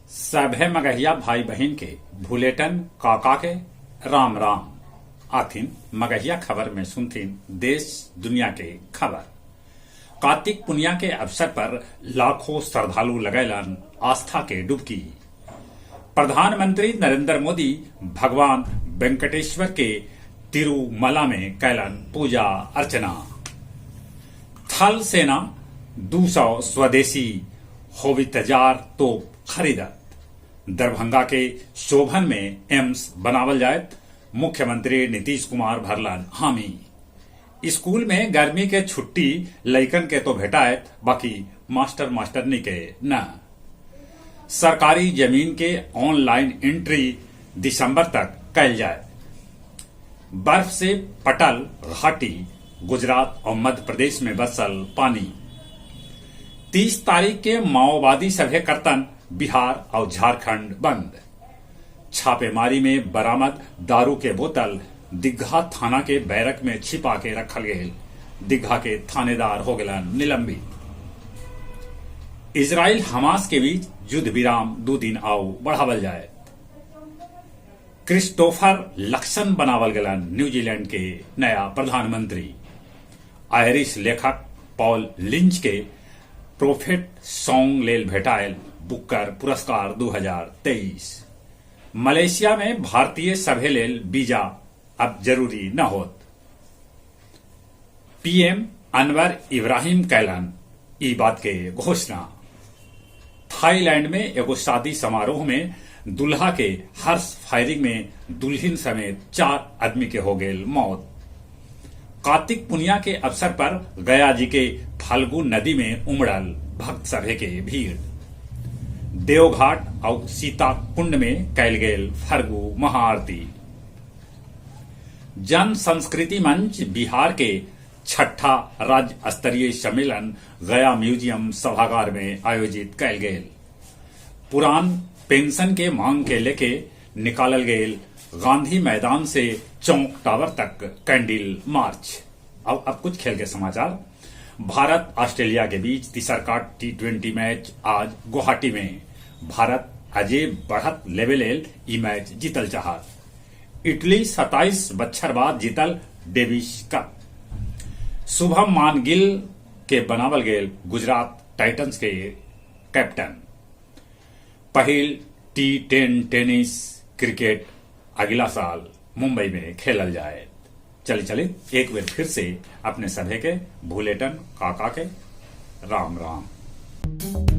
सभे मगहिया भाई बहन के भूलेटन काका के राम राम। आथिन मगहिया खबर में सुनथिन देश दुनिया के खबर। कार्तिक पुनिया के अवसर पर लाखों श्रद्धालु लगैलन आस्था के डुबकी। प्रधानमंत्री नरेंद्र मोदी भगवान वेंकटेश्वर के तिरुमला में कैलन पूजा अर्चना। थल सेना 200 स्वदेशी होवित्जार तोप खरीदत। दरभंगा के शोभन में एम्स बनावल जाए, मुख्यमंत्री नीतीश कुमार भरलन हामी। स्कूल में गर्मी के छुट्टी लइकन के तो भेटायत, बाकी मास्टर मास्टरनी के न। सरकारी जमीन के ऑनलाइन एंट्री दिसंबर तक कैल जाए। बर्फ से पटल घाटी, गुजरात और मध्य प्रदेश में बरसल पानी। 30 तारीख के माओवादी सभे कर्तन बिहार और झारखंड बंद। छापेमारी में बरामद दारू के बोतल दिग्घा थाना के बैरक में छिपा के रखल गए। दिग्घा के थानेदार हो गए निलंबित। इजराइल हमास के बीच युद्ध विराम 2 दिन आओ बढ़ावल जाए। क्रिस्टोफर लक्सन बनावल गलन न्यूजीलैंड के नया प्रधानमंत्री। आयरिश लेखक पॉल लिंच के प्रोफेट सॉन्ग लेल भेटायल बुकर पुरस्कार 2023। मलेशिया में भारतीय सभे लेल वीजा अब जरूरी न होत। पीएम अनवर इब्राहिम कैलन ई बात के घोषणा। थाईलैंड में एगो शादी समारोह में दुल्हा के हर्ष फायरिंग में दुल्हन समेत 4 आदमी के हो गए मौत। कार्तिक पुनिया के अवसर पर गया जी के फाल्गु नदी में उमड़ल भक्त सभे के भीड़। देवघाट और सीता कुंड में कैल गेल फर्गु महाआरती। जन संस्कृति मंच बिहार के 6ठा राज्य स्तरीय सम्मेलन गया म्यूजियम सभागार में आयोजित कैल गेल। पुरान पेंशन के मांग के लेके निकालल गेल गांधी मैदान से चौक टावर तक कैंडल मार्च। अब कुछ खेल के समाचार। भारत ऑस्ट्रेलिया के बीच तीसरका T20 मैच आज गुवाहाटी में। भारत अजय बढ़त लेवल ई मैच जीतल चाहत। इटली 27 बच्छर बाद जीतल डेविस कप। शुभम मान गिल के बनावल गेल गुजरात टाइटंस के कैप्टन। पहिल T10 टेनिस क्रिकेट अगला साल मुंबई में खेलल जाए। चली एक बार फिर से अपने सभे के भूलेटन काका के राम राम।